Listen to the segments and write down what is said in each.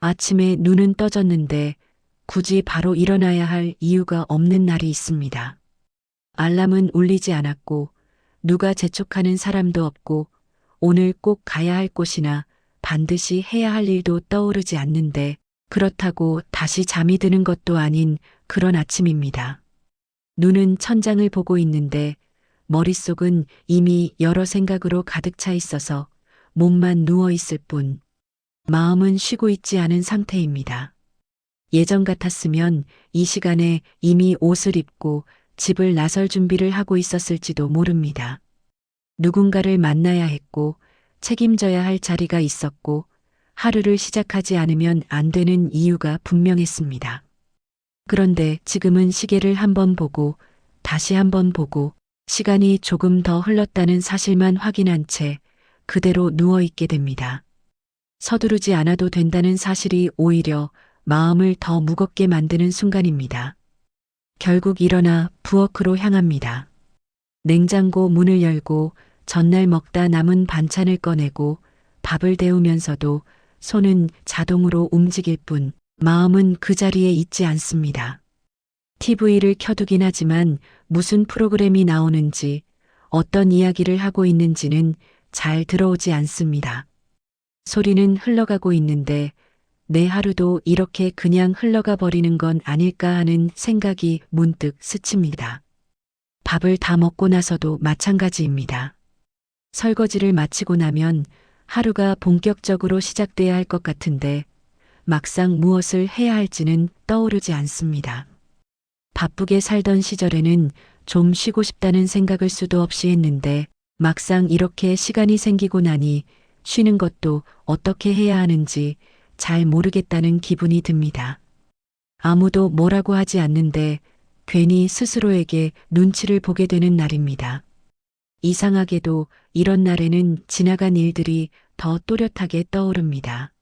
아침에 눈은 떠졌는데 굳이 바로 일어나야 할 이유가 없는 날이 있습니다. 알람은 울리지 않았고 누가 재촉하는 사람도 없고 오늘 꼭 가야 할 곳이나 반드시 해야 할 일도 떠오르지 않는데 그렇다고 다시 잠이 드는 것도 아닌 그런 아침입니다. 눈은 천장을 보고 있는데 머릿속은 이미 여러 생각으로 가득 차 있어서 몸만 누워 있을 뿐 마음은 쉬고 있지 않은 상태입니다. 예전 같았으면 이 시간에 이미 옷을 입고 집을 나설 준비를 하고 있었을지도 모릅니다. 누군가를 만나야 했고 책임져야 할 자리가 있었고 하루를 시작하지 않으면 안 되는 이유가 분명했습니다. 그런데 지금은 시계를 한번 보고 다시 한번 보고 시간이 조금 더 흘렀다는 사실만 확인한 채 그대로 누워 있게 됩니다. 서두르지 않아도 된다는 사실이 오히려 마음을 더 무겁게 만드는 순간입니다. 결국 일어나 부엌으로 향합니다. 냉장고 문을 열고 전날 먹다 남은 반찬을 꺼내고 밥을 데우면서도 손은 자동으로 움직일 뿐 마음은 그 자리에 있지 않습니다. TV를 켜두긴 하지만 무슨 프로그램이 나오는지 어떤 이야기를 하고 있는지는 잘 들어오지 않습니다. 소리는 흘러가고 있는데 내 하루도 이렇게 그냥 흘러가 버리는 건 아닐까 하는 생각이 문득 스칩니다. 밥을 다 먹고 나서도 마찬가지입니다. 설거지를 마치고 나면 하루가 본격적으로 시작돼야 할 것 같은데 막상 무엇을 해야 할지는 떠오르지 않습니다. 바쁘게 살던 시절에는 좀 쉬고 싶다는 생각을 수도 없이 했는데 막상 이렇게 시간이 생기고 나니 쉬는 것도 어떻게 해야 하는지 잘 모르겠다는 기분이 듭니다. 아무도 뭐라고 하지 않는데 괜히 스스로에게 눈치를 보게 되는 날입니다. 이상하게도 이런 날에는 지나간 일들이 더 또렷하게 떠오릅니다.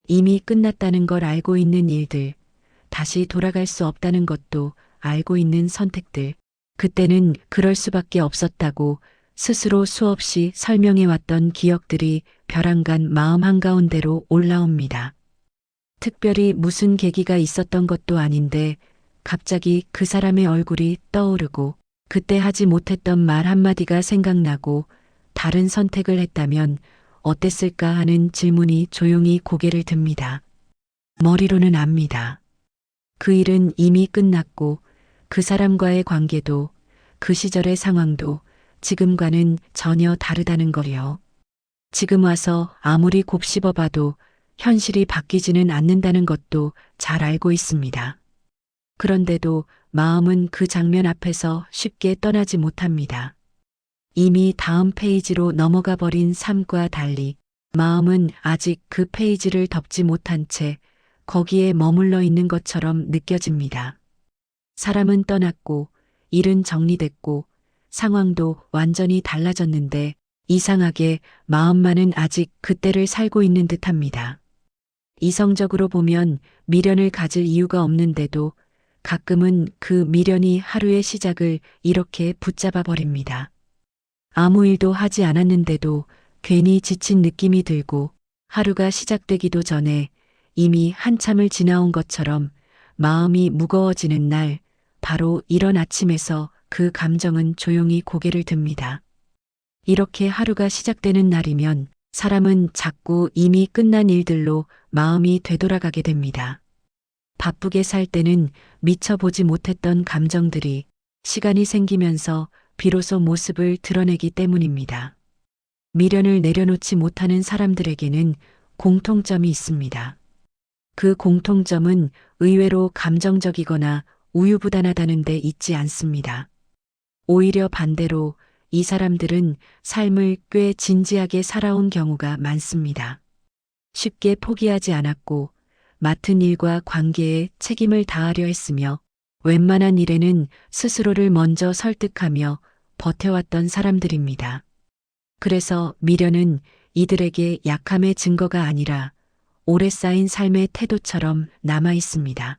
이미 끝났다는 걸 알고 있는 일들, 다시 돌아갈 수 없다는 것도 알고 있는 선택들, 그때는 그럴 수밖에 없었다고 스스로 수없이 설명해왔던 기억들이 벼랑간 마음 한가운데로 올라옵니다. 특별히 무슨 계기가 있었던 것도 아닌데 갑자기 그 사람의 얼굴이 떠오르고 그때 하지 못했던 말 한마디가 생각나고 다른 선택을 했다면 어땠을까 하는 질문이 조용히 고개를 듭니다. 머리로는 압니다. 그 일은 이미 끝났고 그 사람과의 관계도 그 시절의 상황도 지금과는 전혀 다르다는 거요. 지금 와서 아무리 곱씹어봐도 현실이 바뀌지는 않는다는 것도 잘 알고 있습니다. 그런데도 마음은 그 장면 앞에서 쉽게 떠나지 못합니다. 이미 다음 페이지로 넘어가 버린 삶과 달리 마음은 아직 그 페이지를 덮지 못한 채 거기에 머물러 있는 것처럼 느껴집니다. 사람은 떠났고 일은 정리됐고 상황도 완전히 달라졌는데 이상하게 마음만은 아직 그때를 살고 있는 듯합니다. 이성적으로 보면 미련을 가질 이유가 없는데도 가끔은 그 미련이 하루의 시작을 이렇게 붙잡아 버립니다. 아무 일도 하지 않았는데도 괜히 지친 느낌이 들고 하루가 시작되기도 전에 이미 한참을 지나온 것처럼 마음이 무거워지는 날, 바로 이런 아침에서 그 감정은 조용히 고개를 듭니다. 이렇게 하루가 시작되는 날이면 사람은 자꾸 이미 끝난 일들로 마음이 되돌아가게 됩니다. 바쁘게 살 때는 미처 보지 못했던 감정들이 시간이 생기면서 비로소 모습을 드러내기 때문입니다. 미련을 내려놓지 못하는 사람들에게는 공통점이 있습니다. 그 공통점은 의외로 감정적이거나 우유부단하다는 데 있지 않습니다. 오히려 반대로 이 사람들은 삶을 꽤 진지하게 살아온 경우가 많습니다. 쉽게 포기하지 않았고 맡은 일과 관계에 책임을 다하려 했으며 웬만한 일에는 스스로를 먼저 설득하며 버텨왔던 사람들입니다. 그래서 미련은 이들에게 약함의 증거가 아니라 오래 쌓인 삶의 태도처럼 남아 있습니다.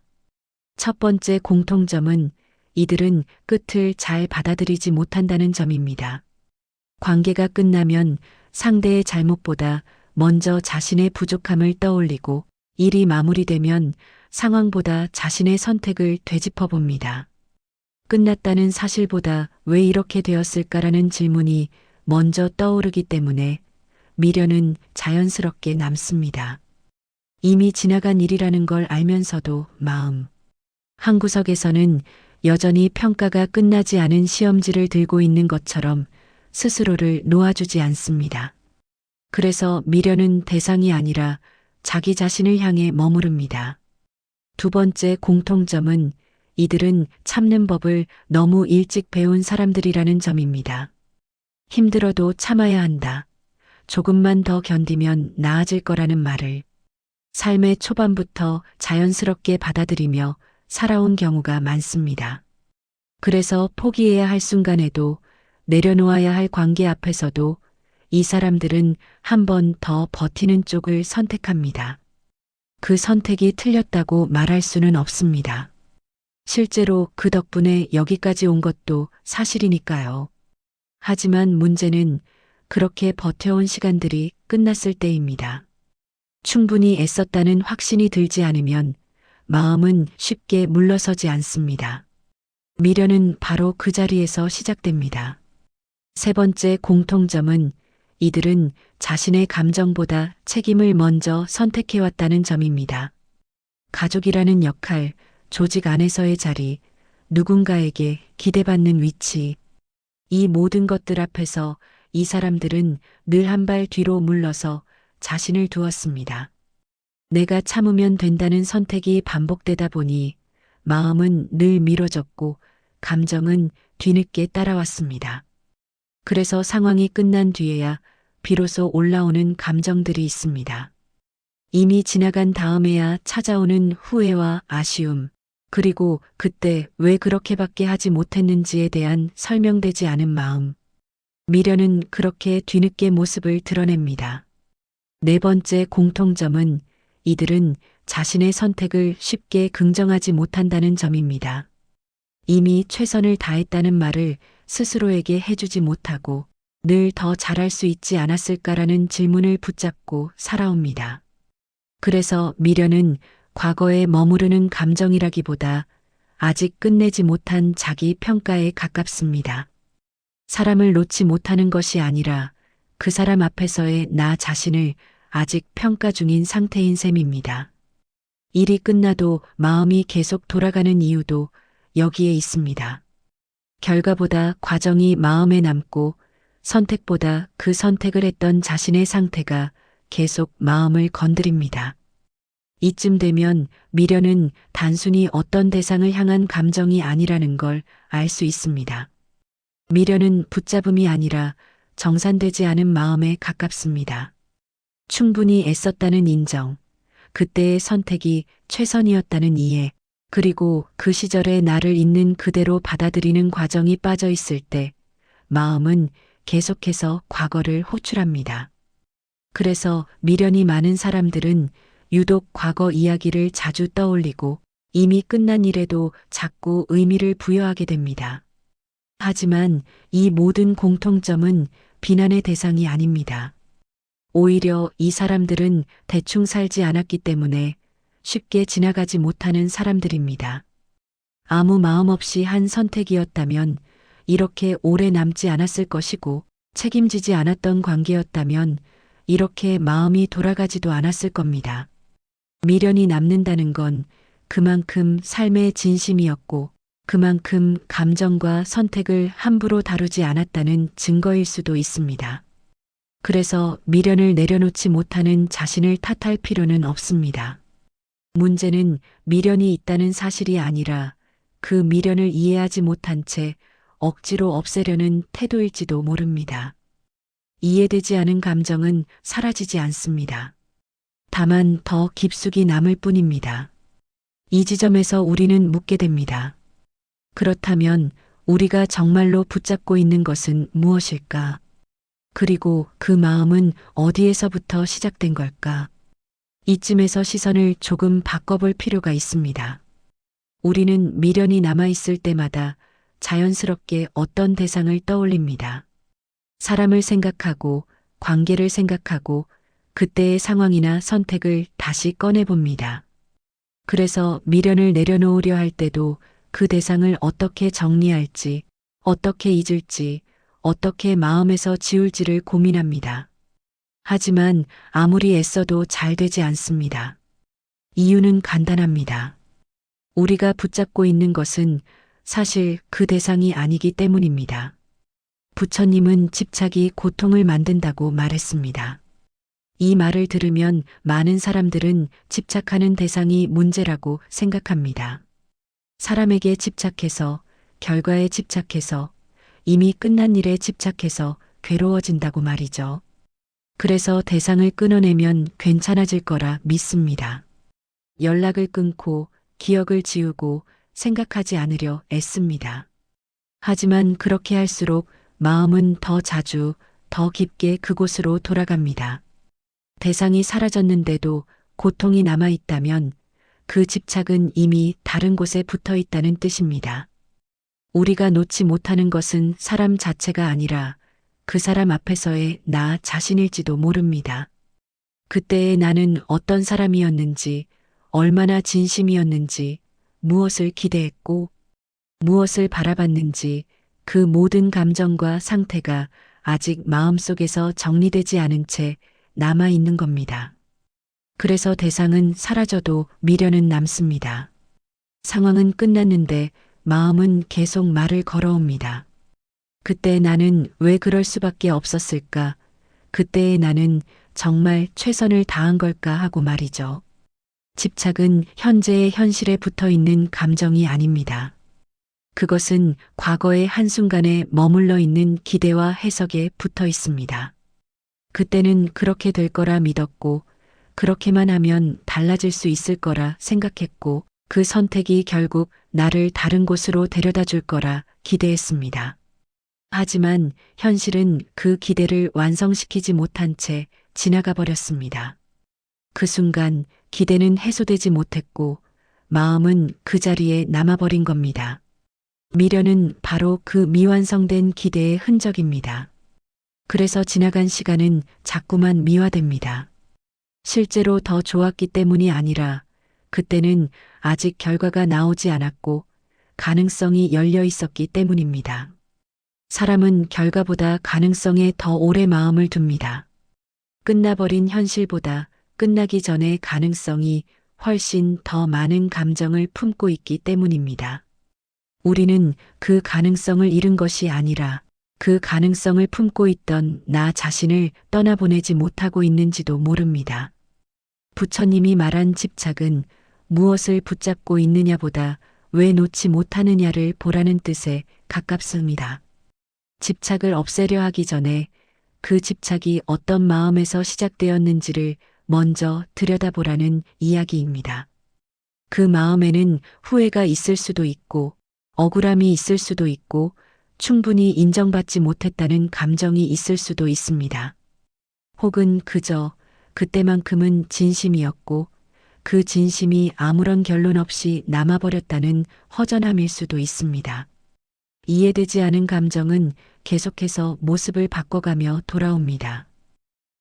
첫 번째 공통점은 이들은 끝을 잘 받아들이지 못한다는 점입니다. 관계가 끝나면 상대의 잘못보다 먼저 자신의 부족함을 떠올리고 일이 마무리되면 상황보다 자신의 선택을 되짚어 봅니다. 끝났다는 사실보다 왜 이렇게 되었을까라는 질문이 먼저 떠오르기 때문에 미련은 자연스럽게 남습니다. 이미 지나간 일이라는 걸 알면서도 마음 한구석에서는 여전히 평가가 끝나지 않은 시험지를 들고 있는 것처럼 스스로를 놓아주지 않습니다. 그래서 미련은 대상이 아니라 자기 자신을 향해 머무릅니다. 두 번째 공통점은 이들은 참는 법을 너무 일찍 배운 사람들이라는 점입니다. 힘들어도 참아야 한다. 조금만 더 견디면 나아질 거라는 말을 삶의 초반부터 자연스럽게 받아들이며 살아온 경우가 많습니다. 그래서 포기해야 할 순간에도 내려놓아야 할 관계 앞에서도 이 사람들은 한 번 더 버티는 쪽을 선택합니다. 그 선택이 틀렸다고 말할 수는 없습니다. 실제로 그 덕분에 여기까지 온 것도 사실이니까요. 하지만 문제는 그렇게 버텨온 시간들이 끝났을 때입니다. 충분히 애썼다는 확신이 들지 않으면 마음은 쉽게 물러서지 않습니다. 미련은 바로 그 자리에서 시작됩니다. 세 번째 공통점은 이들은 자신의 감정보다 책임을 먼저 선택해왔다는 점입니다. 가족이라는 역할, 조직 안에서의 자리, 누군가에게 기대받는 위치, 이 모든 것들 앞에서 이 사람들은 늘 한 발 뒤로 물러서 자신을 두었습니다. 내가 참으면 된다는 선택이 반복되다 보니 마음은 늘 미뤄졌고 감정은 뒤늦게 따라왔습니다. 그래서 상황이 끝난 뒤에야 비로소 올라오는 감정들이 있습니다. 이미 지나간 다음에야 찾아오는 후회와 아쉬움, 그리고 그때 왜 그렇게밖에 하지 못했는지에 대한 설명되지 않은 마음. 미련은 그렇게 뒤늦게 모습을 드러냅니다. 네 번째 공통점은 이들은 자신의 선택을 쉽게 긍정하지 못한다는 점입니다. 이미 최선을 다했다는 말을 스스로에게 해주지 못하고 늘 더 잘할 수 있지 않았을까라는 질문을 붙잡고 살아옵니다. 그래서 미련은 과거에 머무르는 감정이라기보다 아직 끝내지 못한 자기 평가에 가깝습니다. 사람을 놓지 못하는 것이 아니라 그 사람 앞에서의 나 자신을 아직 평가 중인 상태인 셈입니다. 일이 끝나도 마음이 계속 돌아가는 이유도 여기에 있습니다. 결과보다 과정이 마음에 남고 선택보다 그 선택을 했던 자신의 상태가 계속 마음을 건드립니다. 이쯤 되면 미련은 단순히 어떤 대상을 향한 감정이 아니라는 걸 알 수 있습니다. 미련은 붙잡음이 아니라 정산되지 않은 마음에 가깝습니다. 충분히 애썼다는 인정, 그때의 선택이 최선이었다는 이해, 그리고 그 시절의 나를 있는 그대로 받아들이는 과정이 빠져 있을 때 마음은 계속해서 과거를 호출합니다. 그래서 미련이 많은 사람들은 유독 과거 이야기를 자주 떠올리고 이미 끝난 일에도 자꾸 의미를 부여하게 됩니다. 하지만 이 모든 공통점은 비난의 대상이 아닙니다. 오히려 이 사람들은 대충 살지 않았기 때문에 쉽게 지나가지 못하는 사람들입니다. 아무 마음 없이 한 선택이었다면 이렇게 오래 남지 않았을 것이고 책임지지 않았던 관계였다면 이렇게 마음이 돌아가지도 않았을 겁니다. 미련이 남는다는 건 그만큼 삶의 진심이었고 그만큼 감정과 선택을 함부로 다루지 않았다는 증거일 수도 있습니다. 그래서 미련을 내려놓지 못하는 자신을 탓할 필요는 없습니다. 문제는 미련이 있다는 사실이 아니라 그 미련을 이해하지 못한 채 억지로 없애려는 태도일지도 모릅니다. 이해되지 않은 감정은 사라지지 않습니다. 다만 더 깊숙이 남을 뿐입니다. 이 지점에서 우리는 묻게 됩니다. 그렇다면 우리가 정말로 붙잡고 있는 것은 무엇일까? 그리고 그 마음은 어디에서부터 시작된 걸까? 이쯤에서 시선을 조금 바꿔볼 필요가 있습니다. 우리는 미련이 남아있을 때마다 자연스럽게 어떤 대상을 떠올립니다. 사람을 생각하고 관계를 생각하고 그때의 상황이나 선택을 다시 꺼내봅니다. 그래서 미련을 내려놓으려 할 때도 그 대상을 어떻게 정리할지, 어떻게 잊을지, 어떻게 마음에서 지울지를 고민합니다. 하지만 아무리 애써도 잘 되지 않습니다. 이유는 간단합니다. 우리가 붙잡고 있는 것은 사실 그 대상이 아니기 때문입니다. 부처님은 집착이 고통을 만든다고 말했습니다. 이 말을 들으면 많은 사람들은 집착하는 대상이 문제라고 생각합니다. 사람에게 집착해서, 결과에 집착해서, 이미 끝난 일에 집착해서 괴로워진다고 말이죠. 그래서 대상을 끊어내면 괜찮아질 거라 믿습니다. 연락을 끊고, 기억을 지우고, 생각하지 않으려 애씁니다. 하지만 그렇게 할수록 마음은 더 자주, 더 깊게 그곳으로 돌아갑니다. 대상이 사라졌는데도 고통이 남아있다면 그 집착은 이미 다른 곳에 붙어 있다는 뜻입니다. 우리가 놓지 못하는 것은 사람 자체가 아니라 그 사람 앞에서의 나 자신일지도 모릅니다. 그때의 나는 어떤 사람이었는지, 얼마나 진심이었는지, 무엇을 기대했고, 무엇을 바라봤는지 그 모든 감정과 상태가 아직 마음속에서 정리되지 않은 채 남아 있는 겁니다. 그래서 대상은 사라져도 미련은 남습니다. 상황은 끝났는데 마음은 계속 말을 걸어옵니다. 그때 나는 왜 그럴 수밖에 없었을까? 그때의 나는 정말 최선을 다한 걸까 하고 말이죠. 집착은 현재의 현실에 붙어 있는 감정이 아닙니다. 그것은 과거의 한순간에 머물러 있는 기대와 해석에 붙어 있습니다. 그때는 그렇게 될 거라 믿었고, 그렇게만 하면 달라질 수 있을 거라 생각했고, 그 선택이 결국 나를 다른 곳으로 데려다 줄 거라 기대했습니다. 하지만 현실은 그 기대를 완성시키지 못한 채 지나가 버렸습니다. 그 순간 기대는 해소되지 못했고, 마음은 그 자리에 남아버린 겁니다. 미련은 바로 그 미완성된 기대의 흔적입니다. 그래서 지나간 시간은 자꾸만 미화됩니다. 실제로 더 좋았기 때문이 아니라 그때는 아직 결과가 나오지 않았고 가능성이 열려 있었기 때문입니다. 사람은 결과보다 가능성에 더 오래 마음을 둡니다. 끝나버린 현실보다 끝나기 전의 가능성이 훨씬 더 많은 감정을 품고 있기 때문입니다. 우리는 그 가능성을 잃은 것이 아니라 그 가능성을 품고 있던 나 자신을 떠나보내지 못하고 있는지도 모릅니다. 부처님이 말한 집착은 무엇을 붙잡고 있느냐보다 왜 놓지 못하느냐를 보라는 뜻에 가깝습니다. 집착을 없애려 하기 전에 그 집착이 어떤 마음에서 시작되었는지를 먼저 들여다보라는 이야기입니다. 그 마음에는 후회가 있을 수도 있고, 억울함이 있을 수도 있고, 충분히 인정받지 못했다는 감정이 있을 수도 있습니다. 혹은 그저 그때만큼은 진심이었고 그 진심이 아무런 결론 없이 남아버렸다는 허전함일 수도 있습니다. 이해되지 않은 감정은 계속해서 모습을 바꿔가며 돌아옵니다.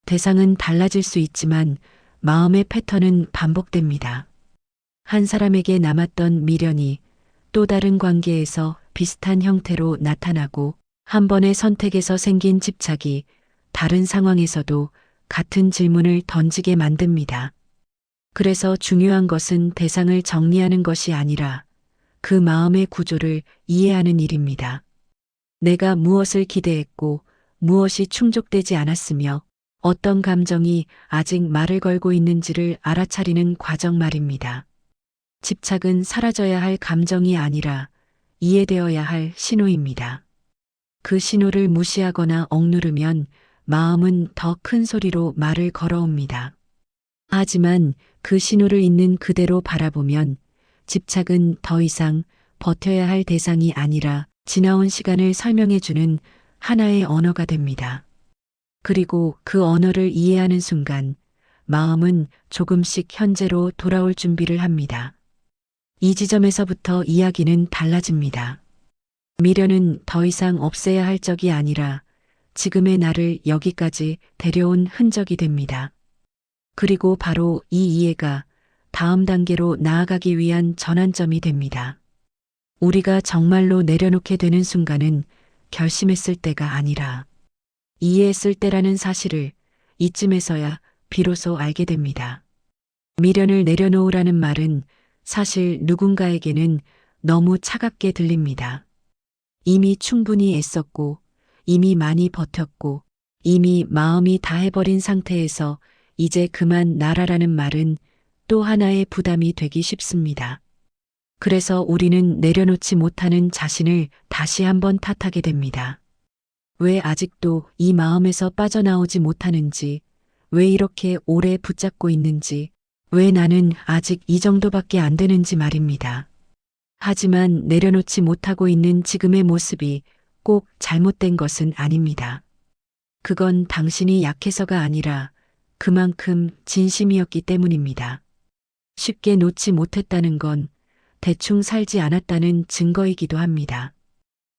대상은 달라질 수 있지만 마음의 패턴은 반복됩니다. 한 사람에게 남았던 미련이 또 다른 관계에서 비슷한 형태로 나타나고 한 번의 선택에서 생긴 집착이 다른 상황에서도 같은 질문을 던지게 만듭니다. 그래서 중요한 것은 대상을 정리하는 것이 아니라 그 마음의 구조를 이해하는 일입니다. 내가 무엇을 기대했고 무엇이 충족되지 않았으며 어떤 감정이 아직 말을 걸고 있는지를 알아차리는 과정 말입니다. 집착은 사라져야 할 감정이 아니라 이해되어야 할 신호입니다. 그 신호를 무시하거나 억누르면 마음은 더 큰 소리로 말을 걸어옵니다. 하지만 그 신호를 있는 그대로 바라보면 집착은 더 이상 버텨야 할 대상이 아니라 지나온 시간을 설명해주는 하나의 언어가 됩니다. 그리고 그 언어를 이해하는 순간 마음은 조금씩 현재로 돌아올 준비를 합니다. 이 지점에서부터 이야기는 달라집니다. 미련은 더 이상 없애야 할 적이 아니라 지금의 나를 여기까지 데려온 흔적이 됩니다. 그리고 바로 이 이해가 다음 단계로 나아가기 위한 전환점이 됩니다. 우리가 정말로 내려놓게 되는 순간은 결심했을 때가 아니라 이해했을 때라는 사실을 이쯤에서야 비로소 알게 됩니다. 미련을 내려놓으라는 말은 사실 누군가에게는 너무 차갑게 들립니다. 이미 충분히 애썼고, 이미 많이 버텼고, 이미 마음이 다해버린 상태에서 이제 그만 나라라는 말은 또 하나의 부담이 되기 쉽습니다. 그래서 우리는 내려놓지 못하는 자신을 다시 한번 탓하게 됩니다. 왜 아직도 이 마음에서 빠져나오지 못하는지, 왜 이렇게 오래 붙잡고 있는지, 왜 나는 아직 이 정도밖에 안 되는지 말입니다. 하지만 내려놓지 못하고 있는 지금의 모습이 꼭 잘못된 것은 아닙니다. 그건 당신이 약해서가 아니라 그만큼 진심이었기 때문입니다. 쉽게 놓지 못했다는 건 대충 살지 않았다는 증거이기도 합니다.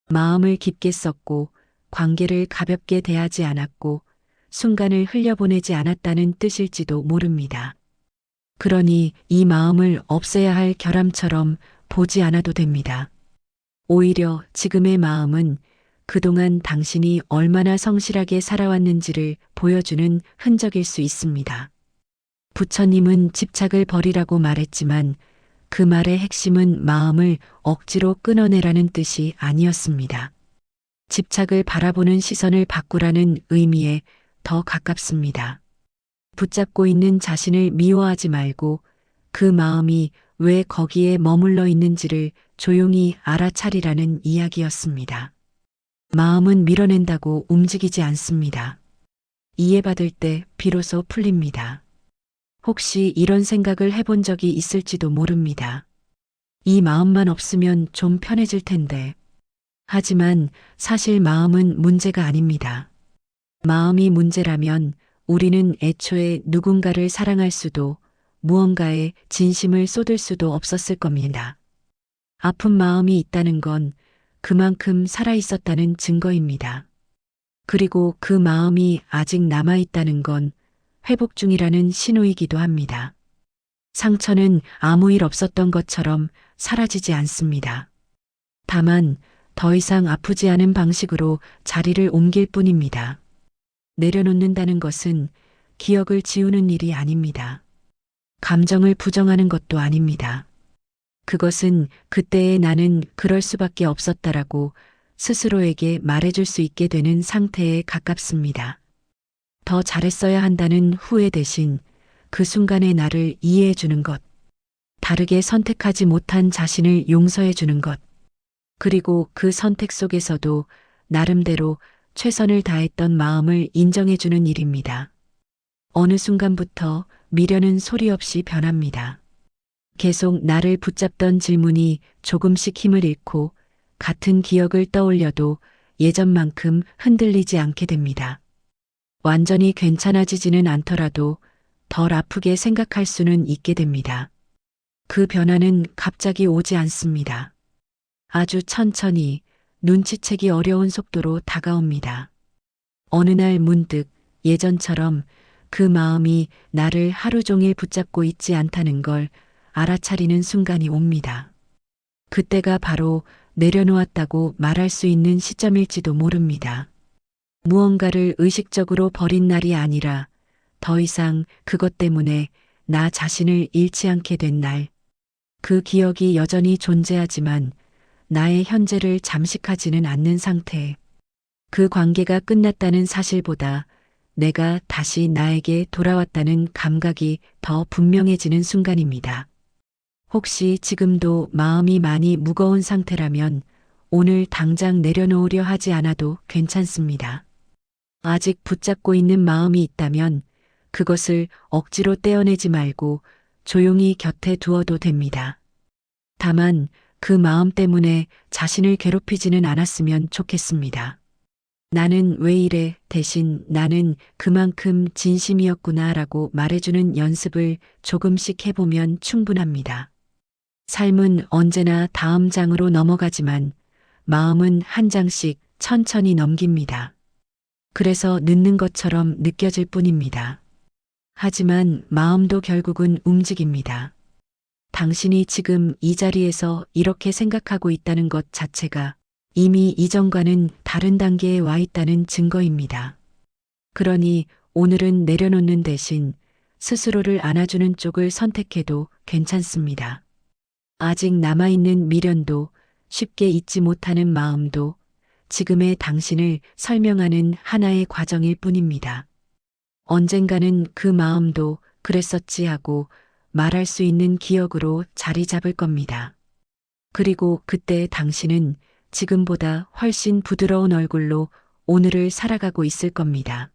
마음을 깊게 썼고 관계를 가볍게 대하지 않았고 순간을 흘려보내지 않았다는 뜻일지도 모릅니다. 그러니 이 마음을 없애야 할 결함처럼 보지 않아도 됩니다. 오히려 지금의 마음은 그동안 당신이 얼마나 성실하게 살아왔는지를 보여주는 흔적일 수 있습니다. 부처님은 집착을 버리라고 말했지만 그 말의 핵심은 마음을 억지로 끊어내라는 뜻이 아니었습니다. 집착을 바라보는 시선을 바꾸라는 의미에 더 가깝습니다. 붙잡고 있는 자신을 미워하지 말고 그 마음이 왜 거기에 머물러 있는지를 조용히 알아차리라는 이야기였습니다. 마음은 밀어낸다고 움직이지 않습니다. 이해받을 때 비로소 풀립니다. 혹시 이런 생각을 해본 적이 있을지도 모릅니다. 이 마음만 없으면 좀 편해질 텐데. 하지만 사실 마음은 문제가 아닙니다. 마음이 문제라면 우리는 애초에 누군가를 사랑할 수도 무언가에 진심을 쏟을 수도 없었을 겁니다. 아픈 마음이 있다는 건 그만큼 살아있었다는 증거입니다. 그리고 그 마음이 아직 남아있다는 건 회복 중이라는 신호이기도 합니다. 상처는 아무 일 없었던 것처럼 사라지지 않습니다. 다만 더 이상 아프지 않은 방식으로 자리를 옮길 뿐입니다. 내려놓는다는 것은 기억을 지우는 일이 아닙니다. 감정을 부정하는 것도 아닙니다. 그것은 그때의 나는 그럴 수밖에 없었다라고 스스로에게 말해줄 수 있게 되는 상태에 가깝습니다. 더 잘했어야 한다는 후회 대신 그 순간의 나를 이해해 주는 것, 다르게 선택하지 못한 자신을 용서해 주는 것, 그리고 그 선택 속에서도 나름대로 최선을 다했던 마음을 인정해 주는 일입니다. 어느 순간부터 미련은 소리 없이 변합니다. 계속 나를 붙잡던 질문이 조금씩 힘을 잃고 같은 기억을 떠올려도 예전만큼 흔들리지 않게 됩니다. 완전히 괜찮아지지는 않더라도 덜 아프게 생각할 수는 있게 됩니다. 그 변화는 갑자기 오지 않습니다. 아주 천천히 눈치채기 어려운 속도로 다가옵니다. 어느 날 문득 예전처럼 그 마음이 나를 하루 종일 붙잡고 있지 않다는 걸 알아차리는 순간이 옵니다. 그때가 바로 내려놓았다고 말할 수 있는 시점일지도 모릅니다. 무언가를 의식적으로 버린 날이 아니라 더 이상 그것 때문에 나 자신을 잃지 않게 된 날. 그 기억이 여전히 존재하지만 나의 현재를 잠식하지는 않는 상태. 그 관계가 끝났다는 사실보다 내가 다시 나에게 돌아왔다는 감각이 더 분명해지는 순간입니다. 혹시 지금도 마음이 많이 무거운 상태라면 오늘 당장 내려놓으려 하지 않아도 괜찮습니다. 아직 붙잡고 있는 마음이 있다면 그것을 억지로 떼어내지 말고 조용히 곁에 두어도 됩니다. 다만 그 마음 때문에 자신을 괴롭히지는 않았으면 좋겠습니다. 나는 왜 이래 대신 나는 그만큼 진심이었구나라고 말해주는 연습을 조금씩 해보면 충분합니다. 삶은 언제나 다음 장으로 넘어가지만 마음은 한 장씩 천천히 넘깁니다. 그래서 늦는 것처럼 느껴질 뿐입니다. 하지만 마음도 결국은 움직입니다. 당신이 지금 이 자리에서 이렇게 생각하고 있다는 것 자체가 이미 이전과는 다른 단계에 와 있다는 증거입니다. 그러니 오늘은 내려놓는 대신 스스로를 안아주는 쪽을 선택해도 괜찮습니다. 아직 남아있는 미련도 쉽게 잊지 못하는 마음도 지금의 당신을 설명하는 하나의 과정일 뿐입니다. 언젠가는 그 마음도 그랬었지 하고 말할 수 있는 기억으로 자리 잡을 겁니다. 그리고 그때 당신은 지금보다 훨씬 부드러운 얼굴로 오늘을 살아가고 있을 겁니다.